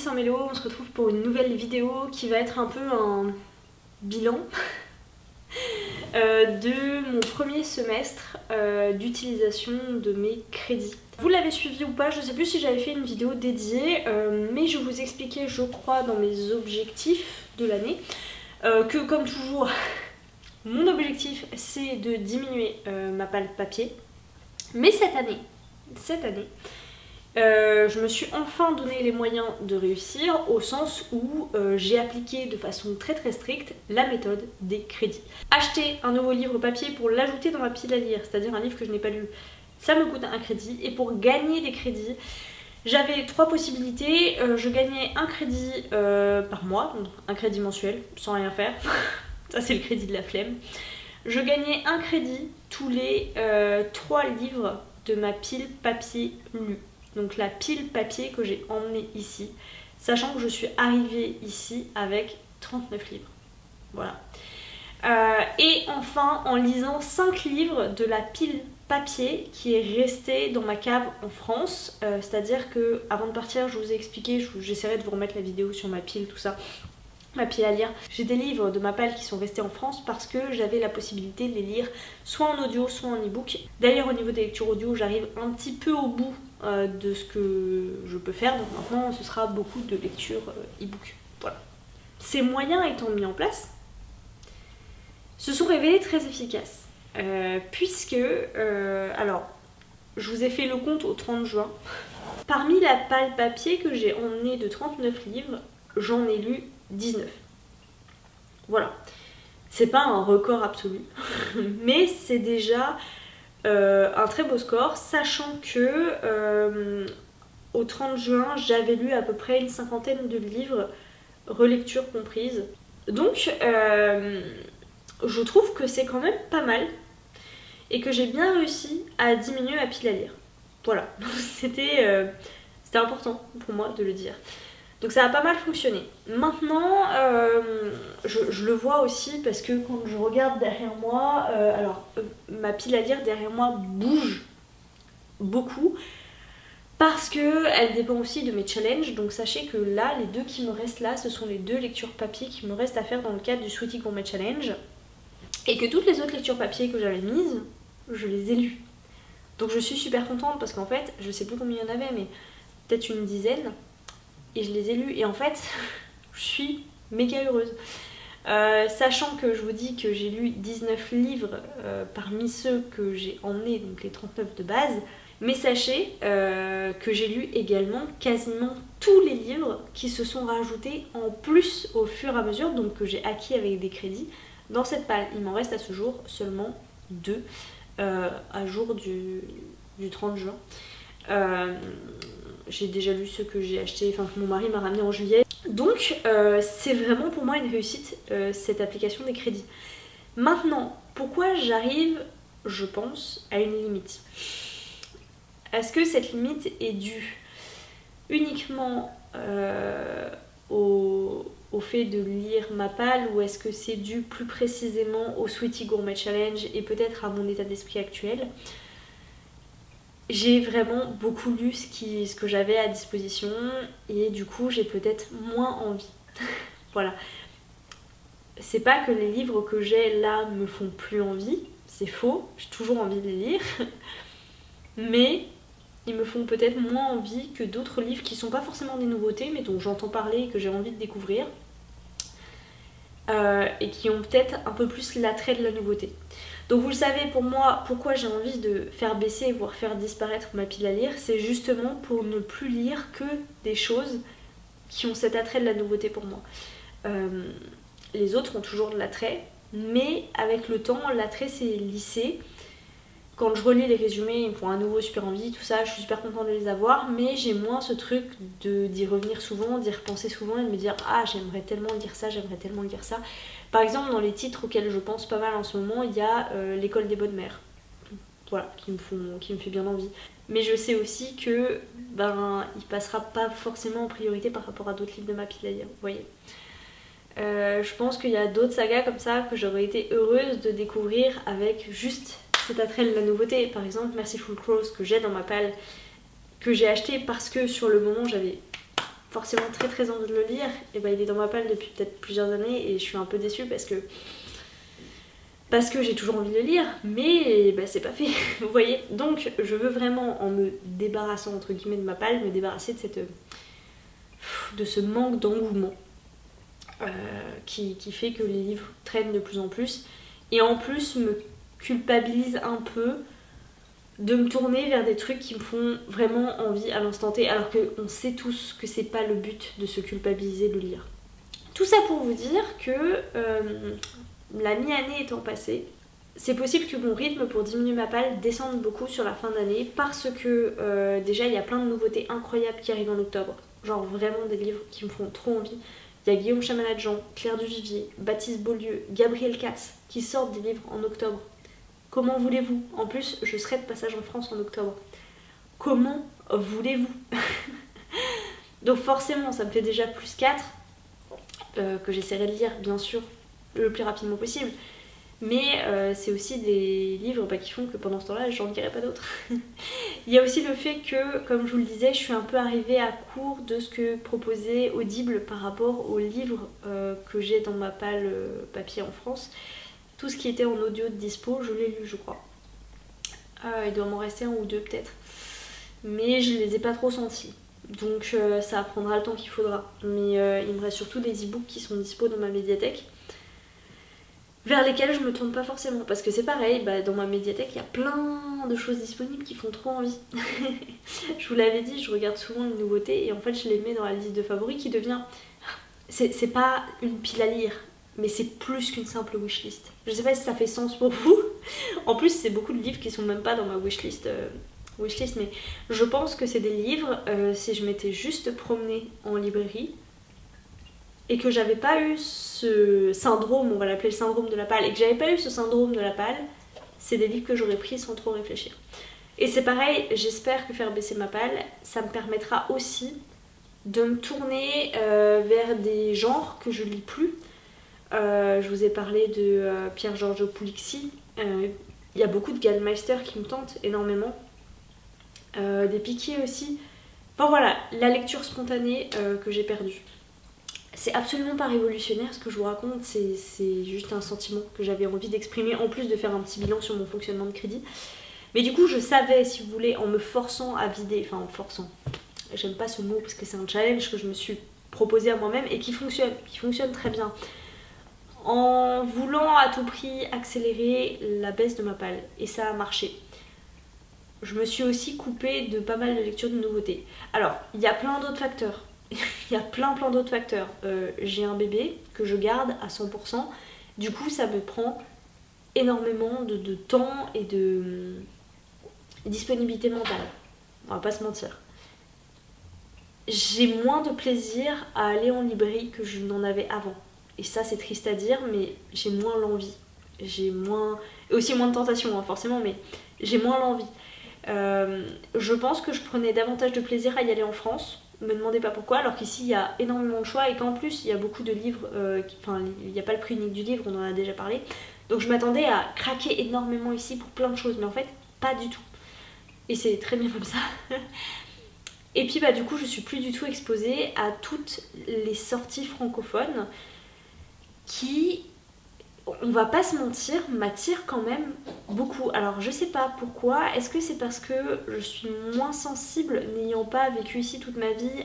c'est Mélo, on se retrouve pour une nouvelle vidéo qui va être un peu un bilan de mon premier semestre d'utilisation de mes crédits. Vous l'avez suivi ou pas, je sais plus si j'avais fait une vidéo dédiée, mais je vous expliquais, je crois, dans mes objectifs de l'année, que comme toujours, mon objectif c'est de diminuer ma palle papier. Mais cette année, je me suis enfin donné les moyens de réussir au sens où j'ai appliqué de façon très stricte la méthode des crédits. Acheter un nouveau livre papier pour l'ajouter dans ma pile à lire, c'est-à-dire un livre que je n'ai pas lu, ça me coûte un crédit. Et pour gagner des crédits, j'avais trois possibilités. Je gagnais un crédit par mois, donc un crédit mensuel, sans rien faire. Ça c'est le crédit de la flemme. Je gagnais un crédit tous les 3 livres de ma pile papier lue. Donc la pile papier que j'ai emmenée ici, sachant que je suis arrivée ici avec 39 livres. Voilà. Et enfin en lisant 5 livres de la pile papier qui est restée dans ma cave en France. C'est-à-dire que avant de partir, je vous ai expliqué, j'essaierai de vous remettre la vidéo sur ma pile, tout ça. Ma pile à lire. J'ai des livres de ma palle qui sont restés en France parce que j'avais la possibilité de les lire soit en audio soit en e-book. D'ailleurs au niveau des lectures audio j'arrive un petit peu au bout de ce que je peux faire, donc maintenant ce sera beaucoup de lecture e-book. Voilà. Ces moyens étant mis en place se sont révélés très efficaces puisque alors je vous ai fait le compte au 30 juin. Parmi la palle papier que j'ai emmenée de 39 livres, j'en ai lu 19. Voilà. C'est pas un record absolu, mais c'est déjà un très beau score, sachant que au 30 juin, j'avais lu à peu près une 50aine de livres, relecture comprise. Donc, je trouve que c'est quand même pas mal et que j'ai bien réussi à diminuer ma pile à lire. Voilà. C'était important pour moi de le dire. Donc ça a pas mal fonctionné. Maintenant, je le vois aussi parce que quand je regarde derrière moi, ma pile à lire derrière moi bouge beaucoup parce qu'elle dépend aussi de mes challenges. Donc sachez que là, les deux qui me restent là, ce sont les 2 lectures papier qui me restent à faire dans le cadre du Sweetie Gourmet Challenge. Et que toutes les autres lectures papier que j'avais mises, je les ai lues. Donc je suis super contente parce qu'en fait, je sais plus combien il y en avait, mais peut-être une dizaine. Et je les ai lus et en fait je suis méga heureuse, sachant que je vous dis que j'ai lu 19 livres parmi ceux que j'ai emmenés, donc les 39 de base, mais sachez que j'ai lu également quasiment tous les livres qui se sont rajoutés en plus au fur et à mesure, donc que j'ai acquis avec des crédits dans cette palle. Il m'en reste à ce jour seulement 2 à jour du 30 juin. J'ai déjà lu ceux que j'ai achetés, enfin que mon mari m'a ramené en juillet. Donc c'est vraiment pour moi une réussite cette application des crédits. Maintenant, pourquoi j'arrive, je pense, à une limite? Est-ce que cette limite est due uniquement au fait de lire ma palle, ou est-ce que c'est dû plus précisément au Sweetie Gourmet Challenge et peut-être à mon état d'esprit actuel? J'ai vraiment beaucoup lu ce que j'avais à disposition et du coup j'ai peut-être moins envie. Voilà. C'est pas que les livres que j'ai là me font plus envie, c'est faux, j'ai toujours envie de les lire, mais ils me font peut-être moins envie que d'autres livres qui sont pas forcément des nouveautés mais dont j'entends parler et que j'ai envie de découvrir et qui ont peut-être un peu plus l'attrait de la nouveauté. Donc vous le savez, pour moi, pourquoi j'ai envie de faire baisser voire faire disparaître ma pile à lire, c'est justement pour ne plus lire que des choses qui ont cet attrait de la nouveauté pour moi. Les autres ont toujours de l'attrait, mais avec le temps, l'attrait s'est lissé. Quand je relis les résumés, ils me font à nouveau super envie, tout ça, je suis super contente de les avoir, mais j'ai moins ce truc d'y revenir souvent, d'y repenser souvent et de me dire « Ah, j'aimerais tellement lire ça, j'aimerais tellement lire ça ». Par exemple, dans les titres auxquels je pense pas mal en ce moment, il y a L'école des bonnes mères. Voilà, qui me fait bien envie. Mais je sais aussi que il passera pas forcément en priorité par rapport à d'autres livres de ma pile à lire, vous voyez. Je pense qu'il y a d'autres sagas comme ça que j'aurais été heureuse de découvrir avec juste cet attrait de la nouveauté. Par exemple Merciful Crows que j'ai dans ma palle, que j'ai acheté parce que sur le moment j'avais forcément très envie de le lire, et bah il est dans ma palle depuis peut-être plusieurs années et je suis un peu déçue parce que j'ai toujours envie de le lire, mais bah, c'est pas fait, vous voyez. Donc je veux vraiment, en me débarrassant entre guillemets de ma palle, me débarrasser de ce manque d'engouement qui fait que les livres traînent de plus en plus, et en plus me culpabilise un peu de me tourner vers des trucs qui me font vraiment envie à l'instant T, alors qu'on sait tous que c'est pas le but de se culpabiliser de lire. Tout ça pour vous dire que la mi-année étant passée, c'est possible que mon rythme pour diminuer ma palle descende beaucoup sur la fin d'année, parce que déjà il y a plein de nouveautés incroyables qui arrivent en octobre, genre vraiment des livres qui me font trop envie. Il y a Guillaume Chamalade-Jean, Claire Duvivier, Baptiste Beaulieu, Gabriel Katz qui sortent des livres en octobre. Comment voulez-vous? En plus, je serai de passage en France en octobre. Comment voulez-vous? Donc forcément, ça me fait déjà plus 4, que j'essaierai de lire, bien sûr, le plus rapidement possible. Mais c'est aussi des livres qui font que pendant ce temps-là, j'en lirai pas d'autres. Il y a aussi le fait que, comme je vous le disais, je suis un peu arrivée à court de ce que proposait Audible par rapport aux livres que j'ai dans ma palle papier en France. Tout ce qui était en audio de dispo, je l'ai lu, je crois. Il doit m'en rester un ou deux peut-être. Mais je les ai pas trop sentis. Donc ça prendra le temps qu'il faudra. Mais il me reste surtout des e-books qui sont dispo dans ma médiathèque, vers lesquels je me tourne pas forcément. Parce que c'est pareil, dans ma médiathèque, il y a plein de choses disponibles qui font trop envie. Je vous l'avais dit, je regarde souvent les nouveautés et en fait je les mets dans la liste de favoris qui devient... C'est pas une pile à lire, mais c'est plus qu'une simple wishlist. Je sais pas si ça fait sens pour vous. En plus, c'est beaucoup de livres qui sont même pas dans ma wishlist, mais je pense que c'est des livres, si je m'étais juste promenée en librairie et que j'avais pas eu ce syndrome, on va l'appeler le syndrome de la palle, et que j'avais pas eu ce syndrome de la palle, c'est des livres que j'aurais pris sans trop réfléchir. Et c'est pareil, j'espère que faire baisser ma palle, ça me permettra aussi de me tourner vers des genres que je lis plus. Je vous ai parlé de Pierre Giorgio Pulixi. Il y a beaucoup de Gallmeister qui me tentent énormément. Des Piquier aussi. Enfin voilà, la lecture spontanée que j'ai perdue. C'est absolument pas révolutionnaire ce que je vous raconte, c'est juste un sentiment que j'avais envie d'exprimer, en plus de faire un petit bilan sur mon fonctionnement de crédit. Mais du coup je savais, si vous voulez, en me forçant à vider, enfin en forçant, j'aime pas ce mot parce que c'est un challenge que je me suis proposé à moi-même et qui fonctionne très bien, en voulant à tout prix accélérer la baisse de ma palle, et ça a marché. Je me suis aussi coupée de pas mal de lectures de nouveautés. Alors, il y a plein d'autres facteurs. Il y a plein d'autres facteurs. J'ai un bébé que je garde à 100%. Du coup, ça me prend énormément de temps et de disponibilité mentale. On va pas se mentir. J'ai moins de plaisir à aller en librairie que je n'en avais avant. Et ça, c'est triste à dire, mais j'ai moins l'envie. J'ai moins... Et aussi moins de tentation, hein, forcément, mais j'ai moins l'envie. Je pense que je prenais davantage de plaisir à y aller en France. Me demandez pas pourquoi, alors qu'ici il y a énormément de choix et qu'en plus il y a beaucoup de livres, enfin il n'y a pas le prix unique du livre, on en a déjà parlé. Donc je m'attendais à craquer énormément ici pour plein de choses, mais en fait pas du tout. Et c'est très bien comme ça. Et puis du coup je suis plus du tout exposée à toutes les sorties francophones qui, on va pas se mentir, m'attirent quand même beaucoup. Alors je sais pas pourquoi, est-ce que c'est parce que je suis moins sensible, n'ayant pas vécu ici toute ma vie,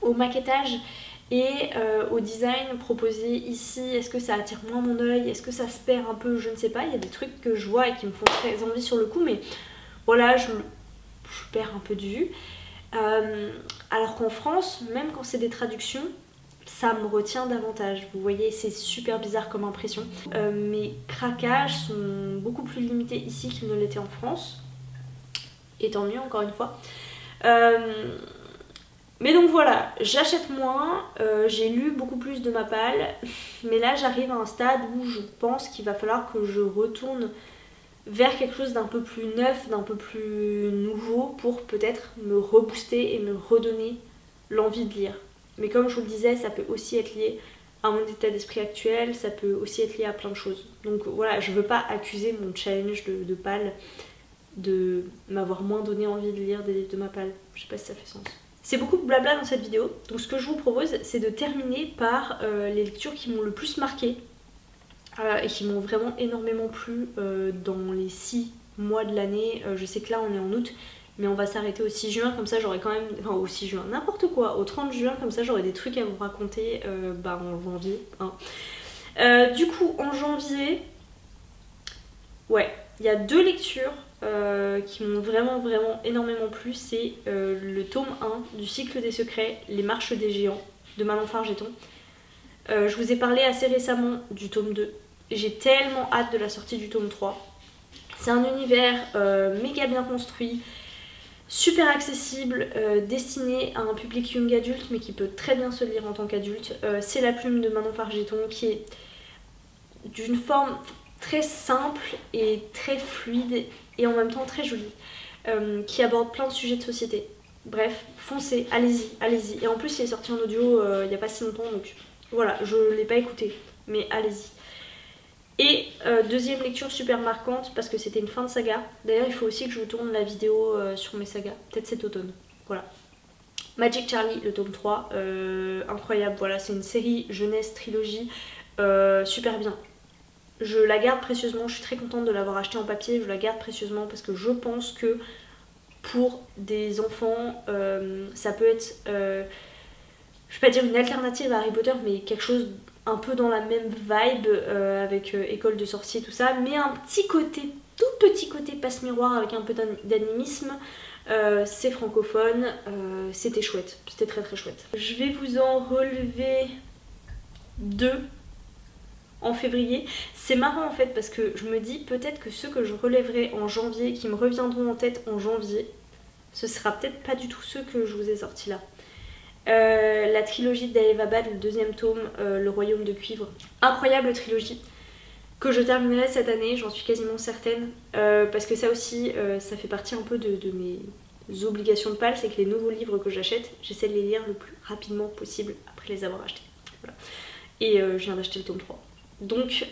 au maquettage et au design proposé ici? Est-ce que ça attire moins mon œil? Est-ce que ça se perd un peu? Je ne sais pas, il y a des trucs que je vois et qui me font très envie sur le coup, mais voilà, je perds un peu de vue. Alors qu'en France, même quand c'est des traductions, ça me retient davantage. Vous voyez, c'est super bizarre comme impression. Mes craquages sont beaucoup plus limités ici qu'ils ne l'étaient en France. Et tant mieux, encore une fois. Mais donc voilà, j'achète moins, j'ai lu beaucoup plus de ma palle. Mais là, j'arrive à un stade où je pense qu'il va falloir que je retourne vers quelque chose d'un peu plus neuf, d'un peu plus nouveau, pour peut-être me rebooster et me redonner l'envie de lire. Mais comme je vous le disais, ça peut aussi être lié à mon état d'esprit actuel, ça peut aussi être lié à plein de choses. Donc voilà, je veux pas accuser mon challenge de palle de m'avoir moins donné envie de lire des livres de ma palle. Je sais pas si ça fait sens. C'est beaucoup de blabla dans cette vidéo, donc ce que je vous propose c'est de terminer par les lectures qui m'ont le plus marqué et qui m'ont vraiment énormément plu dans les 6 mois de l'année. Je sais que là on est en août, mais on va s'arrêter au 6 juin, comme ça j'aurai quand même... Enfin au 6 juin, n'importe quoi, au 30 juin, comme ça j'aurai des trucs à vous raconter en janvier. Hein. Du coup en janvier, ouais, il y a 2 lectures qui m'ont vraiment énormément plu. C'est le tome 1 du cycle des secrets, Les Marches des Géants de Manon Fargeton. Je vous ai parlé assez récemment du tome 2. J'ai tellement hâte de la sortie du tome 3. C'est un univers méga bien construit, super accessible, destiné à un public young adulte mais qui peut très bien se lire en tant qu'adulte. C'est la plume de Manon Fargeton qui est d'une forme très simple et très fluide et en même temps très jolie, qui aborde plein de sujets de société. Bref, foncez, allez-y. Et en plus il est sorti en audio il n'y a pas si longtemps, donc voilà, je ne l'ai pas écouté, mais allez-y. Et deuxième lecture super marquante parce que c'était une fin de saga. D'ailleurs il faut aussi que je vous tourne la vidéo sur mes sagas, peut-être cet automne. Voilà. Magic Charlie, le tome 3, incroyable, voilà, c'est une série jeunesse trilogie, super bien. Je la garde précieusement, je suis très contente de l'avoir acheté en papier, je la garde précieusement parce que je pense que pour des enfants, ça peut être, je vais pas dire une alternative à Harry Potter, mais quelque chose un peu dans la même vibe avec école de sorciers tout ça, mais un petit côté, tout petit côté passe-miroir avec un peu d'animisme. C'est francophone, c'était chouette, c'était très chouette. Je vais vous en relever 2 en février. C'est marrant en fait parce que je me dis peut-être que ceux que je relèverai en janvier, qui me reviendront en tête en janvier, ce sera peut-être pas du tout ceux que je vous ai sortis là. La trilogie d'Aevabad, le 2e tome, Le Royaume de Cuivre. Incroyable trilogie que je terminerai cette année, j'en suis quasiment certaine, parce que ça aussi, ça fait partie un peu de mes obligations de PAL, c'est que les nouveaux livres que j'achète, j'essaie de les lire le plus rapidement possible après les avoir achetés. Voilà. Et je viens d'acheter le tome 3. Donc,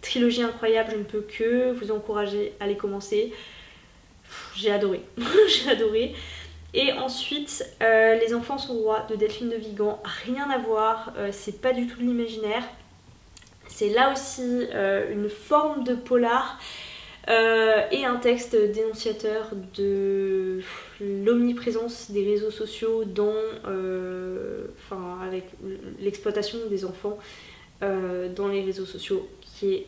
trilogie incroyable, je ne peux que vous encourager à les commencer. J'ai adoré, j'ai adoré. Et ensuite, Les Enfants sont rois de Delphine de Vigan, rien à voir, c'est pas du tout de l'imaginaire. C'est là aussi une forme de polar et un texte dénonciateur de l'omniprésence des réseaux sociaux dans, avec l'exploitation des enfants dans les réseaux sociaux, qui est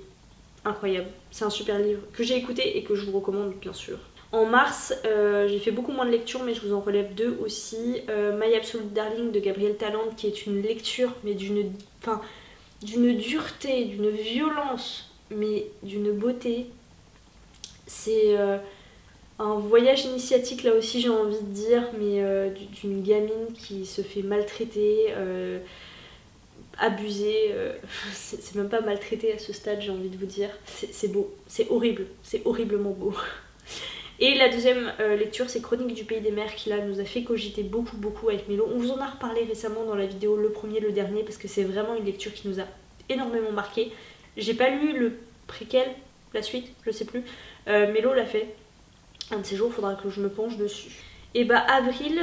incroyable. C'est un super livre que j'ai écouté et que je vous recommande bien sûr. En mars, j'ai fait beaucoup moins de lectures, mais je vous en relève 2 aussi. My Absolute Darling de Gabrielle Talente, qui est une lecture, mais d'une dureté, d'une violence, mais d'une beauté. C'est un voyage initiatique là aussi, j'ai envie de dire, mais d'une gamine qui se fait maltraiter, abuser, c'est même pas maltraiter à ce stade, j'ai envie de vous dire. C'est beau, c'est horrible, c'est horriblement beau. Et la deuxième lecture, c'est Chronique du Pays des Mers, qui là nous a fait cogiter beaucoup avec Mélo. On vous en a reparlé récemment dans la vidéo, le premier, le dernier, parce que c'est vraiment une lecture qui nous a énormément marqué. J'ai pas lu le préquel, la suite, je sais plus. Mélo l'a fait. Un de ces jours, il faudra que je me penche dessus. Et bah avril,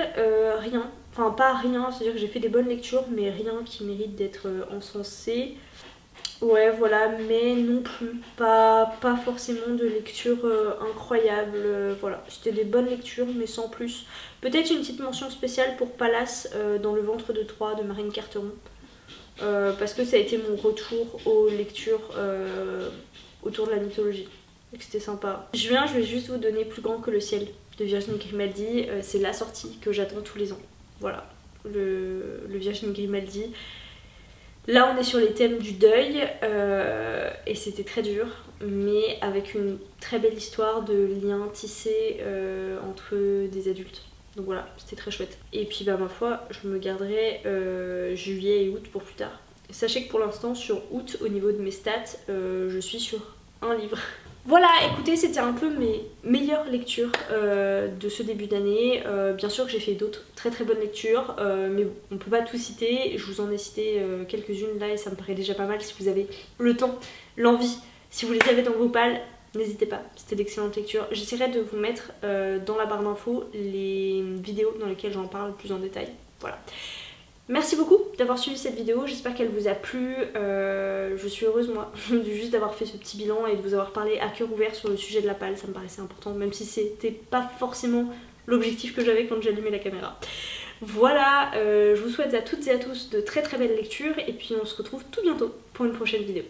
rien. Enfin pas rien, c'est-à-dire que j'ai fait des bonnes lectures, mais rien qui mérite d'être encensé. Ouais voilà, mais non plus pas forcément de lecture incroyable, voilà, c'était des bonnes lectures mais sans plus. Peut-être une petite mention spéciale pour Pallas dans le ventre de Troie de Marine Carteron, parce que ça a été mon retour aux lectures autour de la mythologie, et que c'était sympa. Juin, je vais juste vous donner Plus grand que le ciel de Virginie Grimaldi, c'est la sortie que j'attends tous les ans, voilà, le Virginie Grimaldi. Là on est sur les thèmes du deuil et c'était très dur, mais avec une très belle histoire de liens tissés entre des adultes. Donc voilà, c'était très chouette. Et puis bah ma foi, je me garderai juillet et août pour plus tard. Sachez que pour l'instant sur août, au niveau de mes stats, je suis sur un livre. Voilà, écoutez, c'était un peu mes meilleures lectures de ce début d'année. Bien sûr que j'ai fait d'autres très bonnes lectures, mais on peut pas tout citer. Je vous en ai cité quelques-unes là et ça me paraît déjà pas mal. Si vous avez le temps, l'envie, si vous les avez dans vos pales, n'hésitez pas, c'était d'excellentes lectures. J'essaierai de vous mettre dans la barre d'infos les vidéos dans lesquelles j'en parle plus en détail. Voilà. Merci beaucoup d'avoir suivi cette vidéo, j'espère qu'elle vous a plu. Je suis heureuse moi juste d'avoir fait ce petit bilan et de vous avoir parlé à cœur ouvert sur le sujet de la palle, ça me paraissait important, même si c'était pas forcément l'objectif que j'avais quand j'allumais la caméra. Voilà, je vous souhaite à toutes et à tous de très très belles lectures et puis on se retrouve tout bientôt pour une prochaine vidéo.